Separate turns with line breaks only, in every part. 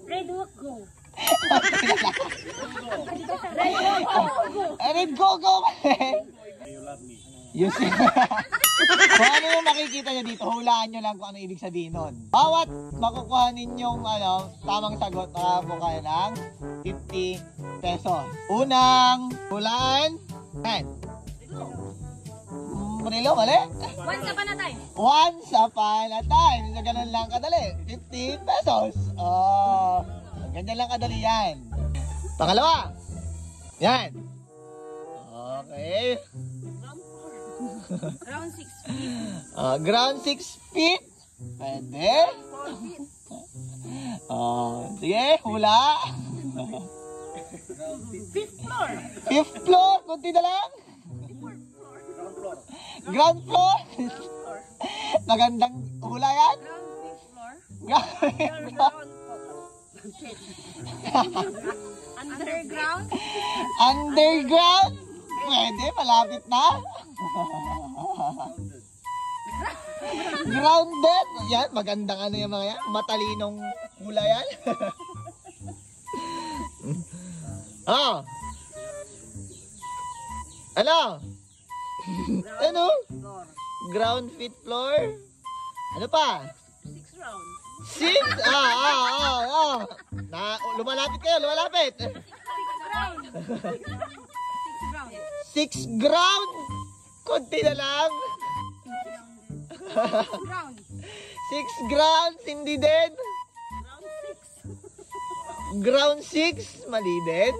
Red walk go.
Red go go.
You love me.
You see? Kung ano yung makikita nyo dito, hulaan nyo lang kung ano ibig sabihin nun. Bawat makukuha ninyong tamang sagot, makakakuha kayo ng 50 pesos. Unang hulaan. Yan. Manilo, mali?
Once upon a time.
Once upon a time. So, ganun lang kadali. 50 pesos. Oh, ganyan lang kadali yan. Pangalawa. Yan. Okay.
Ground 6 feet.
Ground 6 feet. Pwede.
4 feet.
Sige, hula.
Fifth floor.
Fifth floor. Kunti na lang. Ground floor. Magandang hula yan.
Ground 5th floor. Underground.
Underground. Pwede, malapit na. Grounded. Yan, magandang ano yung mga yan. Matalinong hula yan. Ano? Ano? Ground fifth floor. Ano pa?
6 round.
6? Lumalapit kayo, lumalapit.
6 ground.
6 ground. Kunti na lang.
6 ground.
6 grounds, hindi din.
Ground 6.
Ground 6, mali din.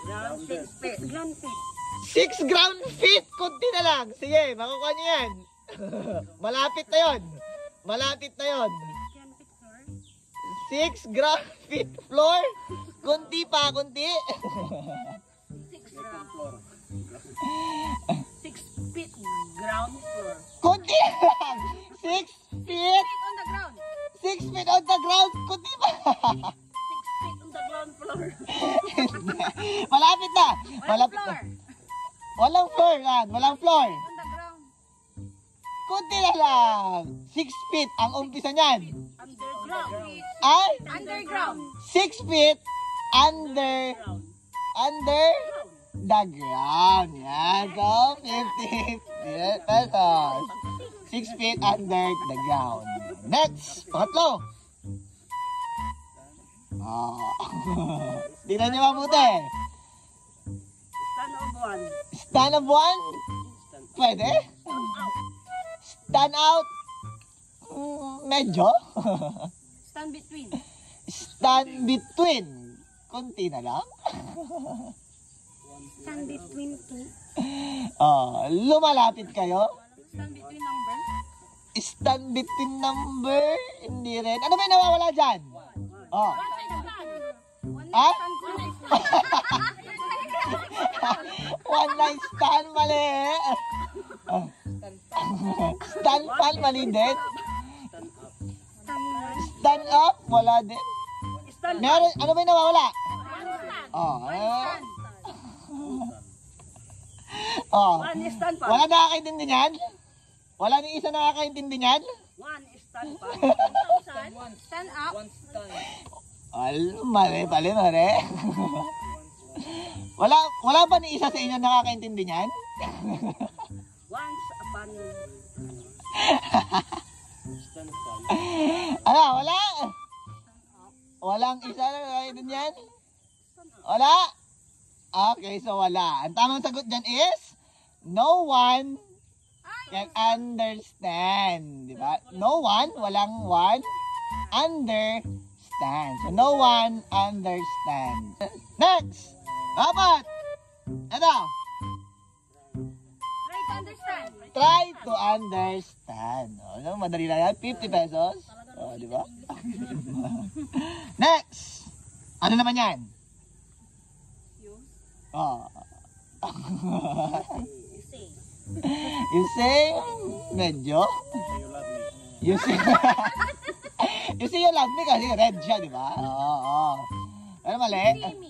Ground 6 feet. Ground
6
feet.
ground feet, kunti na lang. Sige, makukuha niyo yan. Malapit na yon. Malapit na yon. 6 ground feet floor. Kunti pa, kunti.
6 ground. 6 feet ground floor.
Kunti lang. 6 feet.
On the ground.
6 feet on the ground. Kunti pa.
6 feet on the ground floor.
Malapit na. Malapit
floor.
na. Walang floor yan. Walang floor.
On the ground.
Kunti na lang. 6 feet ang umpisa niyan.
Underground.
Ay?
Underground.
6 feet under the ground. Yan. So, 50 pesos. 6 feet under the ground. Next. Pangatlo. Tingnan niyo mabuti.
Stand of 1.
Stand of 1? Pwede? Stand out? Medyo?
Stand between.
Stand between? Kunti na lang?
Stand between 2.
Lumalapit kayo?
Stand between number.
Stand between number? Hindi rin. Ano ba yung nawawala dyan? Ha? One night stand, mali. Stand pan, mali din. Stand up, wala din. Meron, ano ba yung nawawala?
One stand pan.
Wala nakakaintindi niyan? Wala ni isa nakakaintindi niyan?
One stand pan. Stand up.
Mali, mali. Wala ba ni isa sa inyo nakakaintindi niyan?
Once upon.
Wala? Walang isa na nakakaintindi niyan? Wala? Okay, so wala. Ang tamang sagot dyan is, no one can understand. Diba? No one, walang one, understand. So, no one understand. Next! Dapat! Ito!
Try to understand.
Try to understand. Ano, madali na yan? 50 pesos. Diba? Next! Ano naman yan? You say, medyo? You say, you say you love me kasi red siya, di ba? Oo. Ano mali?
See me.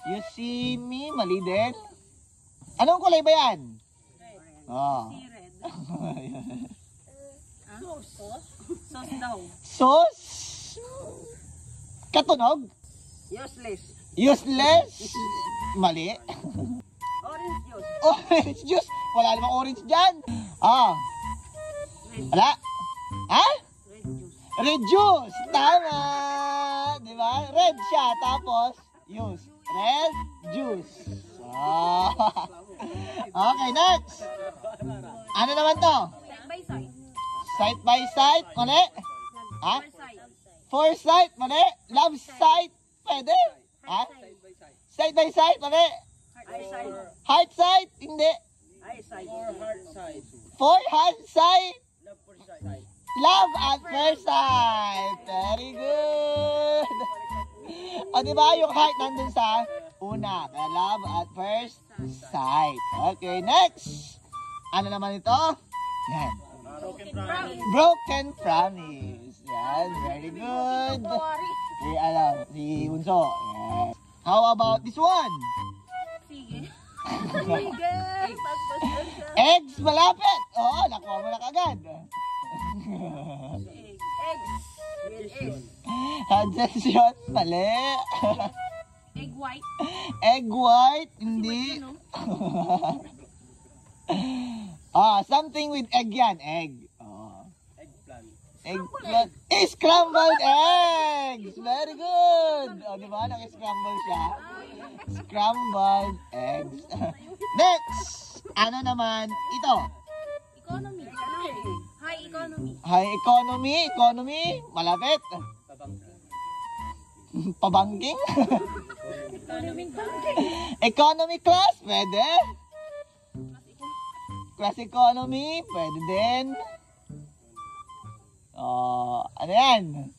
You see me, mali din. Anong kulay ba yan?
See red. Sauce. Sauce daw.
Sauce? Katunog?
Useless.
Useless? Mali.
Orange juice.
Orange juice? Wala namang orange dyan. Ah. Wala? Ha?
Red juice.
Red juice. Tama. Diba? Red siya. Tapos, use. Red juice. Ah. Okay, next. Ano naman to?
Side by side.
Sight by sight? Mali? Ha?
Side.
Foresight? Mali? Love sight? Pwede? Ha? Sight by sight? Mali?
Eyesight.
Heart sight? Hindi.
Eyesight.
For heart sight?
Love for sight.
Love at first sight. Very good. O, diba yung heart nandun sa una. Kaya love at first sight. Okay, next. Ano naman ito? Yan. Broken promise. Yan, very good. Si, si Bunso. Yan. How about this one?
Sige. Sige.
Eggs, malapit. Oo, nakuha mo na kagad.
Eggs. With eggs.
Adjustion, mali.
Egg white.
Egg white, hindi. Something with egg yan. Egg. Eggplant. Scrambled eggs! Very good! O, di ba? Nag-scramble siya. Scrambled eggs. Next! Ano naman ito?
Economy. High economy.
High economy? Economy? Malapit? Pabangking?
Economy.
Economy class? Pwede? Class economy? Pwede din. Ano yan?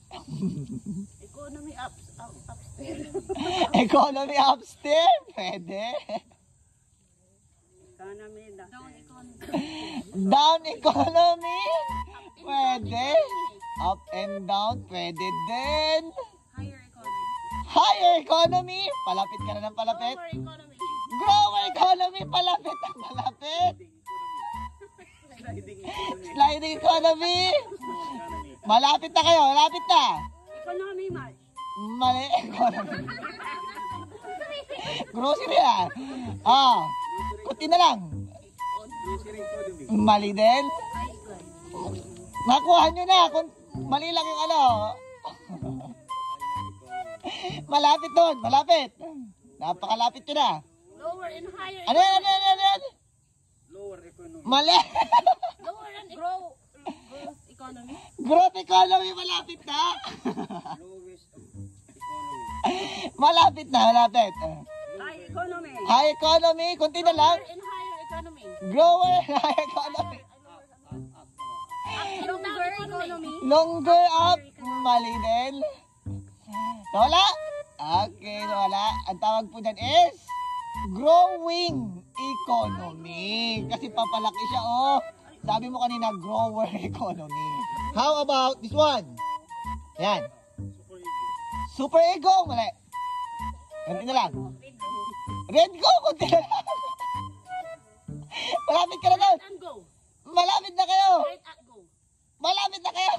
Economy upstairs.
Economy upstairs? Pwede.
Economy
Down economy.
Down economy? Pwede. Up and down? Pwede din.
Higher economy.
Higher economy? Palapit ka na ng palapit.
Lower economy.
Grower economy? Palapit ang palapit. Sliding economy? Malapit na kayo. Malapit na.
Economy match.
Mali economy. Grocery kunti na lang. Mali din. Nakuha nyo na. Kung mali lang yung ano. Malapit doon. Malapit. Napakalapit nyo na.
Lower and higher.
Ano yan? Ano yan? Ano yan?
Lower economy.
Mali.
Lower and growth economy.
Growth economy. Malapit na.
Lowest economy.
Malapit na. Malapit.
High economy.
High economy. Kunti na lang.
Lower and higher economy.
Grower and high economy.
Longer economy.
Longer up. Mali din. So, wala. Okay, so wala. Ang tawag po dyan is growing economy. Kasi papalaki siya, oh. Sabi mo kanina, grower economy. How about this one? Yan. Super ego. Mali. Kunti na lang. Red go. Kunti na lang. Malapit ka na doon.
And go.
Malapit na kayo.
Right at go.
Malapit na kayo.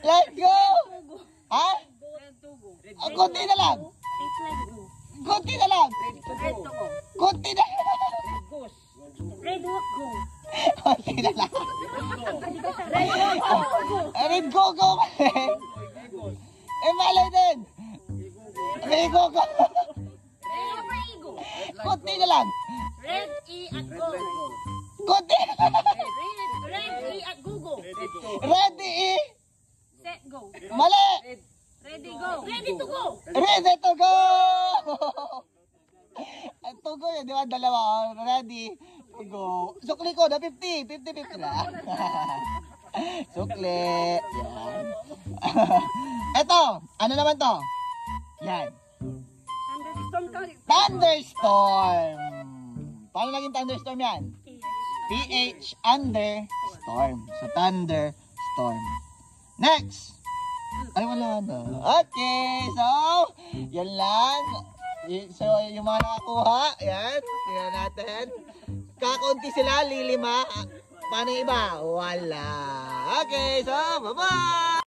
Let's go. Ha?
Red to go.
Kunti na lang.
It's like go.
Kunti na lang.
Red to go.
Kunti na lang.
Red goose.
Red walk go.
Kunti na lang.
Red walk go.
Red go go. Mali din. Red go go.
Super ego.
Kunti na lang.
Red E at go.
Kunti na lang.
Red E at Google.
Ready.
Set go.
Mali.
Ready go. Ready to go.
Ready to go. Ang tugo yun, di ba? Dalawa. Ready to go. Sukli ko na 50. 50-50 na. Sukli. Yan. Eto. Ano naman to? Yan.
Thunderstorm ka.
Thunderstorm. Paano naging thunderstorm yan? PH understorm. So, thunderstorm. Next. Ay, wala na. Okay. So, yan lang. So, yung mga nakakuha, yan. Tingnan natin. Kakaunti sila, lilima. Paano yung iba? Wala. Okay, so bye-bye!